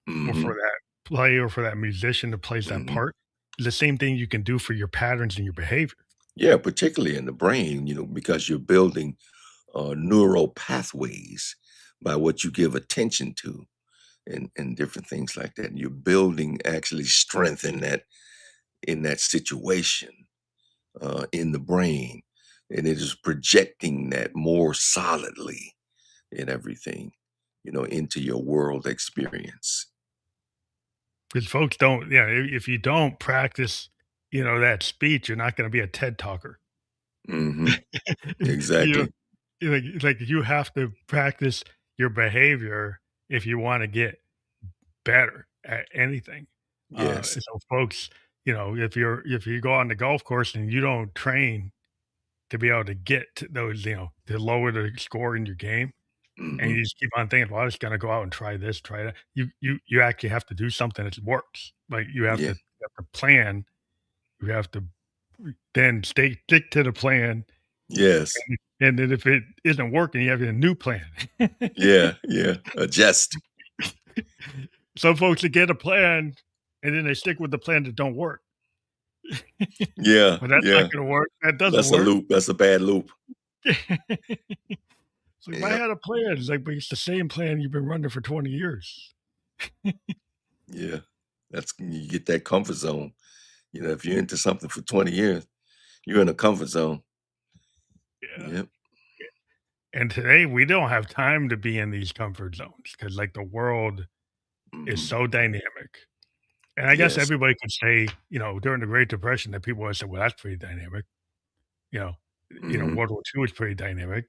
or for Mhm. that play, or for that musician that plays that Mhm. part, is the same thing you can do for your patterns and your behavior. Yeah, particularly in the brain, because you're building, neural pathways by what you give attention to and different things like that. You're building actually strength in that situation, in the brain, and it is projecting that more solidly in everything, into your world experience. Because folks don't, yeah, if you don't practice, that speech, you're not gonna be a TED talker. Mhm. You Exactly. like, you have to practice your behavior if you wanna get better at anything. Yes. So folks, if you go on the golf course and you don't train to be able to get to those, to lower the score in your game, and Mhm. you just keep on thinking, "Well, I'm just gonna go out and try this, try that." You actually have to do something that works. Like, Yeah. you have to plan, you have to then stick to the plan, Yes. and then if it isn't working, you have a new plan. Yeah, yeah. Adjust. Some folks that get a plan, and then they stick with the plan that don't work. Yeah, Well, that's not yeah. gonna work. That doesn't That's a work. loop. That's a bad loop. It's like, "But I Yep. had a plan." It's like, "But it's the same plan you've been running for 20 years." Yeah. That's you get that comfort zone. If you're into something for 20 years, you're in a comfort zone. Yeah. Yep. And today, we don't have time to be in these comfort zones because, like, the world is Mhm. so dynamic. And I guess Yes. everybody could say, during the Great Depression that people would say, "Well, that's pretty dynamic." You know Mhm. World War II was pretty dynamic.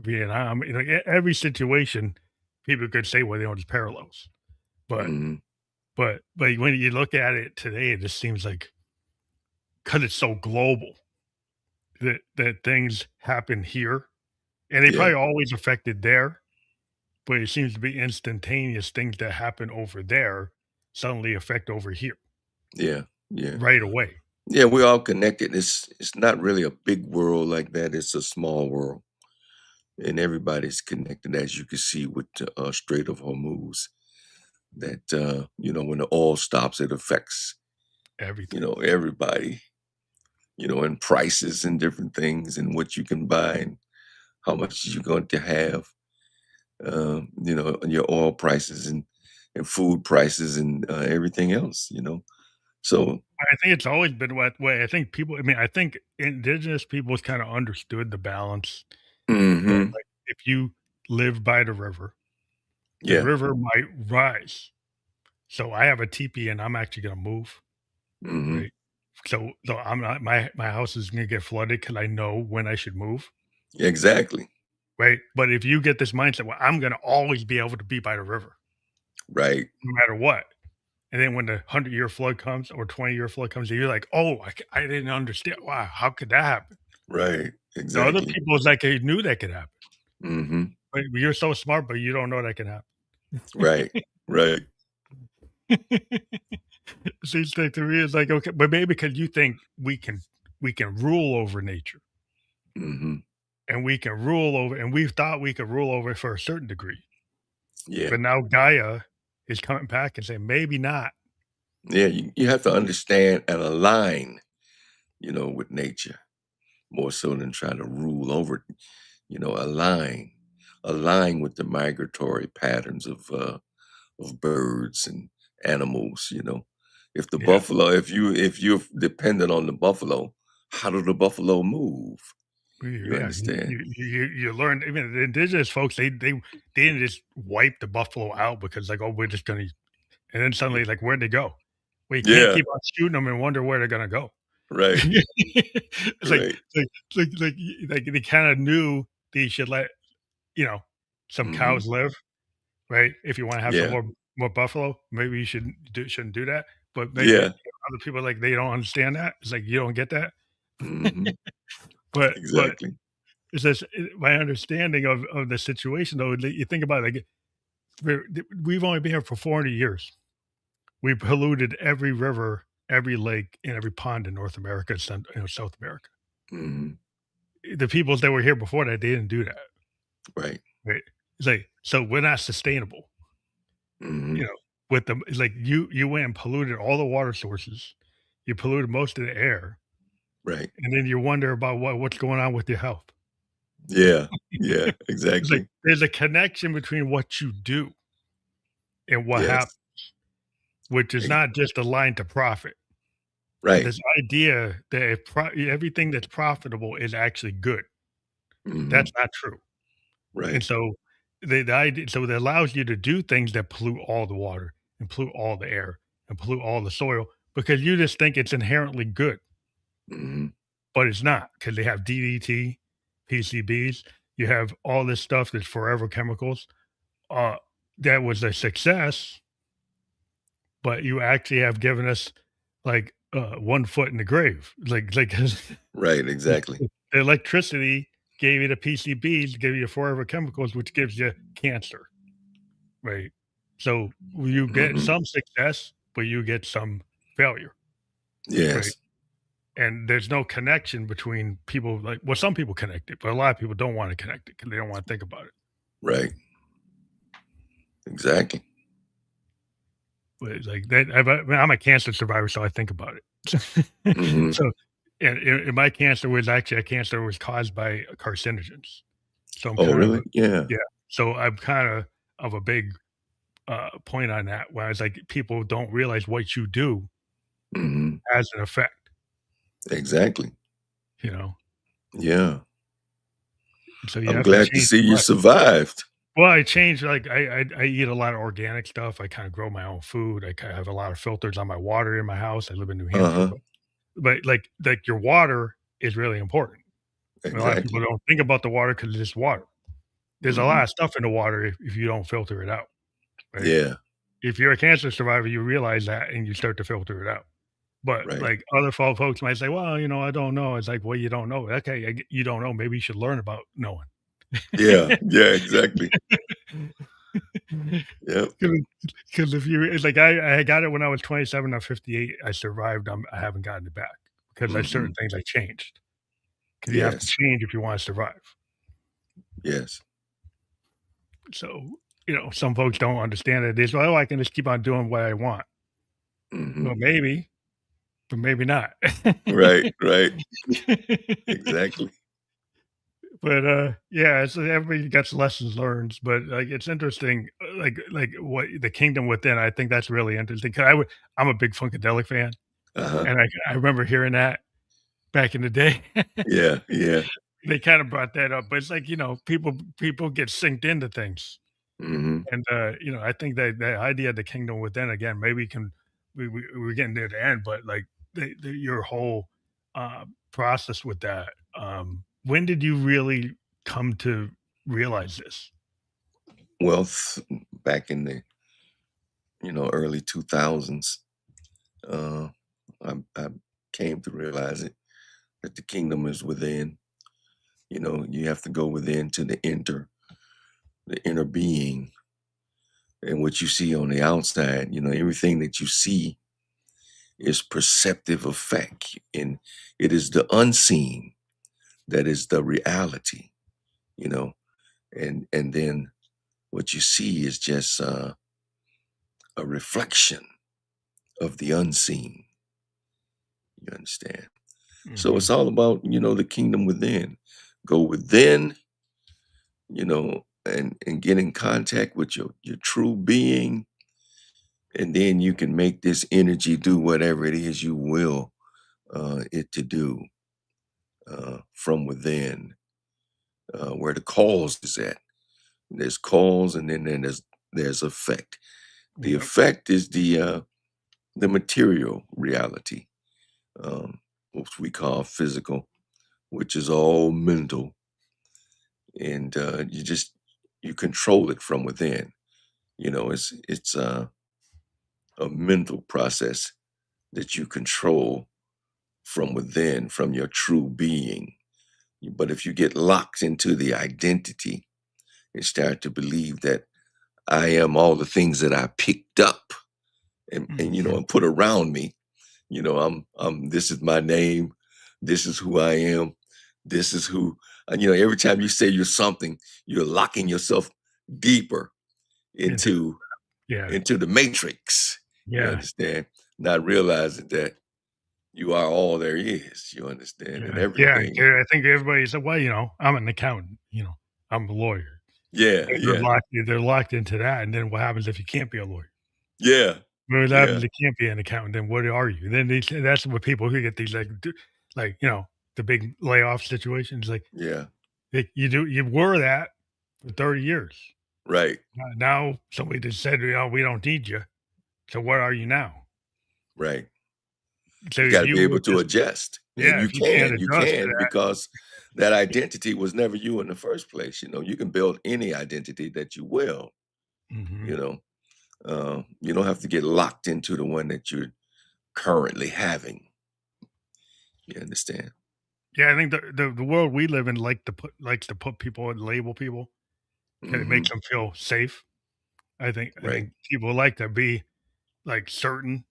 Vietnam, every situation, people could say, "Well, there's parallels." But Mhm. but when you look at it today, it just seems like, because it's so global, that things happen here, and they Yeah. probably always affected there, but it seems to be instantaneous things that happen over there suddenly affect over here Yeah. Yeah. right away. Yeah, we're all connected. It's not really a big world like that. It's a small world, and everybody's connected, as you can see with the Strait of Hormuz. That when the oil stops, it affects Everything. everybody. And prices and different things, and what you can buy, and how much you're going to have. And your oil prices and food prices and everything else. So. I think it's always been that way. I think indigenous peoples kinda understood the balance that, Hmm. like, if you live by the Yeah. river might rise. So I have a teepee and I'm actually gonna move, Hmm. right? so I'm not my house is gonna get flooded because I know when I should move, Exactly. right? But if you get this mindset, well, I'm gonna always be able to be by the river, Right. no matter what. And then when the 100-year flood comes or 20-year flood comes, you're like, oh, I didn't understand. Wow, how could that happen? Right. The other Exactly. people is like they knew that could happen. Mhm. But you're so smart, but you don't know that can Right. happen. Right. Seems like to me it's like, okay, but maybe because you think we can rule over nature Mhm. and we can rule over and we thought we could rule over it for a certain degree. Yeah. But now Gaia is coming back and saying, maybe not. Yeah, you have to understand and align, with nature more so than trying to rule over it, align with the migratory patterns of birds and animals. If the Yeah. buffalo, if you're dependent on the buffalo, how do the buffalo move? You Yeah. understand? You learn even the indigenous folks, they didn't just wipe the buffalo out because like, oh, we're just gonna and then Y suddenly like where'd they go? Well, you can't Yeah, keep on shooting them and wonder where they're gonna go. right, It's like right. like they kinda knew they should let, you know, some Mhm. cows live, right? If you wanna have some Yeah, more buffalo, maybe you shouldn't do that, but maybe yeah. other people, like, they don't understand that. It's like, you don't get that? Mhm. But Exactly. it's just my understanding of the situation, though, that you think about it, like, we've only been here for 400 years. We polluted every river, every lake, and every pond in North America, South America. Mhm. The peoples that were here before that, they didn't do that, Right. right? It's like, so we're not sustainable, you Mhm. know, with the it's like you went and polluted all the water sources, you polluted most of the air, Right. and then you wonder about what's going on with your health. Yeah, yeah, It's like exactly. there's a connection between what you do and what happens, Yes. which is Ex not just aligned to profit. Right. This idea that if everything that's profitable is actually good, that's Mhm. not true. And Right. so the idea so it allows you to do things that pollute all the water and pollute all the air and pollute all the soil because you just think it's inherently good, Mhm. but it's not because they have DDT, PCBs. You have all this stuff that's forever chemicals. Uh, that was a success, but you actually have given us like 1 foot in the grave. Like 'cause Right, exactly. the electricity gave you the PCBs, gave you forever chemicals, which gives you cancer. Right. So you get Mhm. some success, but you get some failure, right? Yes. And there's no connection between people like well, some people connect it, but a lot of people don't want to connect it because they don't want to think about it. Right. Exactly. But it's like that I mean, I'm a cancer survivor, so I think about it. Mhm. So and my cancer was actually a cancer that was caused by carcinogens. So I'm Oh, kind of really? Yeah. yeah. So I'm kind of a big point on that. Where it's like people don't realize what you do Mhm. has an effect, Exactly. you know. Yeah. So you I'm have to glad to change see your you life. survived. Well, I changed, like, I eat a lot of organic stuff, I kinda grow my own food, I kinda have a lot of filters on my water in my house, I live in New Hampshire, Uh-huh. but, like, your water is really important. A lot of people Exactly. don't think about the water because it's just water. There's a lot Mhm. of stuff in the water if you don't filter it out, right? Yeah. If you're a cancer survivor, you realize that and you start to filter it out. But, Right. like, other folks might say, "Well, I don't know." It's like, "Well, you don't know." Okay, you don't know, maybe you should learn about knowing. Yeah. Yeah, exactly. Yep. Because if you it's like I got it when I was 27, I'm 58, I survived, I haven't gotten it back because there's certain Mhm. things I changed. Because you have to Yes. change if you wanna survive. Yes. So, some folks don't understand it. They say, "Oh, I can just keep on doing what I want." Well, Mhm. maybe, but maybe not. Right, right. Exactly. But, yeah, so everybody gets lessons learned, but, like, it's interesting, like, what the kingdom within, I think that's really interesting 'cause I'm a big Funkadelic fan, Uh-huh. and I remember hearing that back in the day. Yeah, yeah. They kinda brought that up, but it's like, people get synced into things, Mhm. and, I think that the idea of the kingdom within, again, maybe can we're getting near the end, but, like, your whole process with that. When did you really come to realize this? Well, back in the, early 2000s, uh, I came to realize it, that the kingdom is within. You have to go within to the inner being, and what you see on the outside, everything that you see is perceptive effect, and it is the unseen that is the reality, you know, and then what you see is just a reflection of the unseen. You understand? So Hmm. it's all about, the kingdom within. Go within, and get in contact with your true being, and then you can make this energy do whatever it is you will it to do from within, where the cause is at. There's cause, and then there's effect. The Yep. effect is the material reality, which we call physical, which is all mental, and you control it from within. It's a mental process that you control from within, from your true being. But if you get locked into the identity and start to believe that I am all the things that I picked up Hmm. and put around me, this is my name, this is who I am, this is who, every time you say you're something, you're locking yourself deeper Into into yeah, into the matrix. You yeah, understand? Not realizing that you are all there is. You understand? And yeah. everything. I think everybody's like, well, I'm an accountant. I'm a lawyer. Yeah, yeah, They're locked into that. And then what happens if you can't be a lawyer? yeah, What yeah, happens if you can't be an accountant? Then what are you? Then they say that's what people who get these like the big layoff situations. Like yeah. you were that for 30 years. Right, Now somebody just said, we don't need you. So what are you now? right. So You if gotta you be able would to just adjust. And yeah, you if you can't can, you adjust to can that, because that identity was never you in the first place. You can build any identity that you will, mhm. you know. You don't have to get locked into the one that you're currently having. You understand? Yeah, I think the world we live in likes to put people and label people because it makes Mhm. them feel safe. I Right. think people like to be, like, certain,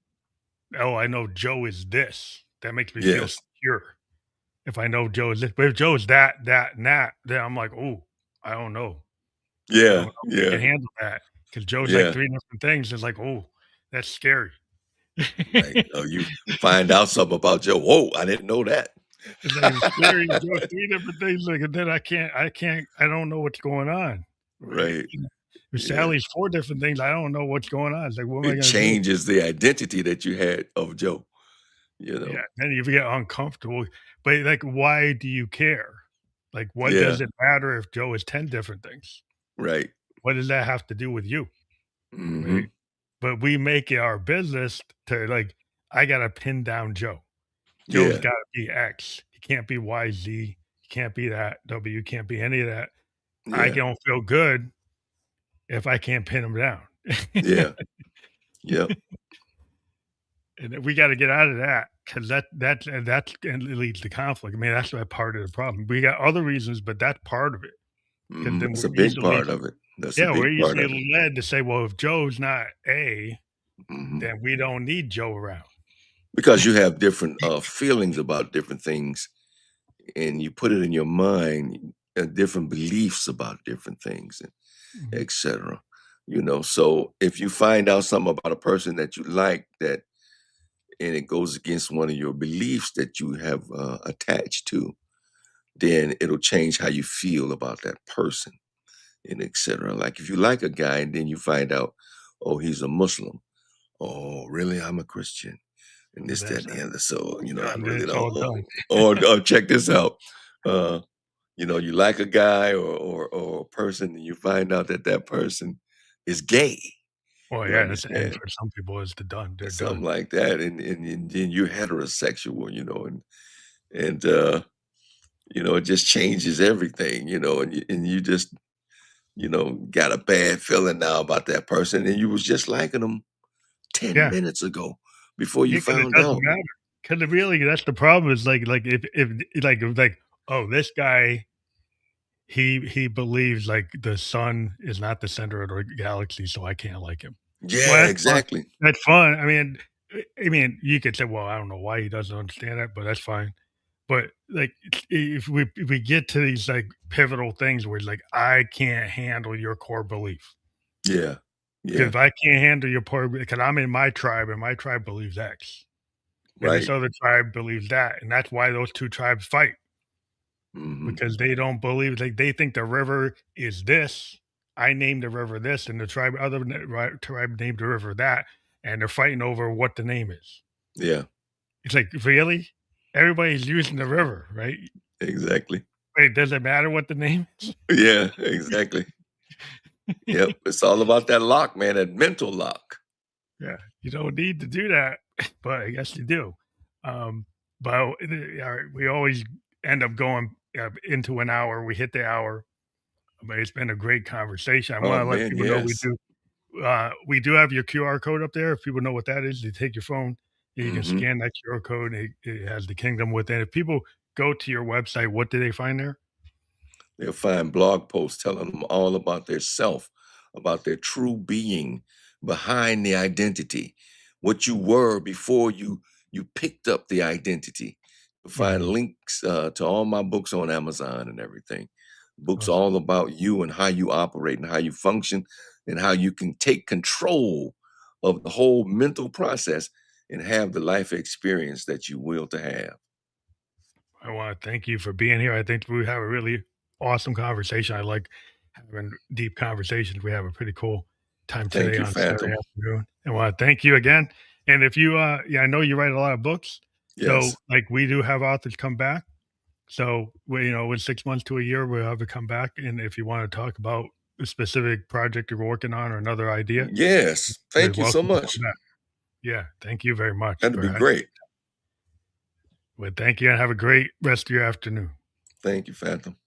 "Oh, I know Joe is this." That makes me feel Yes. secure. If I know Joe is this, but if Joe is that, that, and that, then I'm like, "Ooh, I don't know. I don't Yeah, know if I can yeah, handle that." Because Joe's like yeah. 3 different things. It's like, "Ooh, that's scary." Right. Oh, you find out something about Joe. Whoa, I didn't know that. It's like it's scary. Joe's 3 different things, like, and then I don't know what's going on. Right? Right. If Yeah. Sally's 4 different things, I don't know what's going on. It's like, what am I It gonna do? changes the identity that you had of Joe, you Yeah, know? then you get uncomfortable, but, like, why do you care? Like, what does Yeah. it matter if Joe is 10 different things? Right. What does that have to do with you? Right? Mhm. But we make it our business to, like, I gotta pin down Joe. Joe's Yeah. gotta be X. He can't be Y, Z. He can't be that W. Can't be any of that. I Yeah. don't feel good if I can't pin him down. Yeah. Yep. And then we gotta get out of that because that's and it leads to conflict. I mean, that's that part of the problem. We got other reasons, but that's part of it. Because Mhm. then That's a big part of it. That's a we're big part of it. easily led to say, "Well, if Joe's not A, Mhm. then we don't need Joe around." Because you have different, feelings about different things, and you put it in your mind, different beliefs about different things, and Mhm, etcetera. So if you find out something about a person that you like that and it goes against one of your beliefs that you have, attached to, then it'll change how you feel about that person and etcetera. Like if you like a guy and then you find out, oh, he's a Muslim. Oh, really? I'm a Christian. And this, that, that's and the other. So, I and then really it's don't. all done. Or check this out. Uh, you like a guy or a person, and you find out that that person is gay. Well, You yeah, that's the end understand? for some people is the done. They're Something done. like that, and then you're heterosexual, and, it just changes everything, and you just, got a bad feeling now about that person, and you was just liking them 10 Yeah. minutes ago before you Yeah, because it found doesn't out. matter. Because it really that's the problem is like if "Oh, this guy, he believes, like, the sun is not the center of the galaxy, so I can't like him." Well, Yeah, that's fine. exactly. That's fine. I mean, you could say, "Well, I don't know why he doesn't understand that," but that's fine. But, like, if we get to these, like, pivotal things where it's like, "I can't handle your core belief." Yeah. Because Yeah. if I can't handle your core because I'm in my tribe, and my tribe believes X. And this Right. other tribe believes that, and that's why those 2 tribes fight, Mhm. because they don't believe they think the river is this. I named the river this, and the tribe named the river that, and they're fighting over what the name is. Yeah. It's like, "Really? Everybody's using the river, right? Exactly. Wait, does it matter what the name is?" Yeah, exactly. Yep, it's all about that lock, man, that mental lock. Yeah, you don't need to do that, but I guess you do. But we always end up going, into an hour. We hit the hour. But it's been a great conversation. I Oh, wanna let man, people know yes. we do have your QR code up there. If people know what that is, you take your phone and you can Mhm. scan that QR code, and it has the kingdom within. If people go to your website, what do they find there? They'll find blog posts telling them all about their self, about their true being behind the identity, what you were before you picked up the identity. You'll find Mhm. links to all my books on Amazon and everything. Books Awesome. all about you and how you operate and how you function and how you can take control of the whole mental process and have the life experience that you will to have. I wanna thank you for being here. I think we have a really awesome conversation. I like having deep conversations. We have a pretty cool time Thank today you, on Saturday Phantom. afternoon. I wanna thank you again. And if you, yeah, I know you write a lot of books. So, Yes. like, we do have authors come back. So, with 6 months to a year, we'll have to come back, and if you wanna talk about a specific project you're working on or another idea, Yes. you're Thank you so welcome to come much. back. Yeah, thank you very much That'd for be having great. well, thank you, and have a great rest of your afternoon. Thank you, Phantom.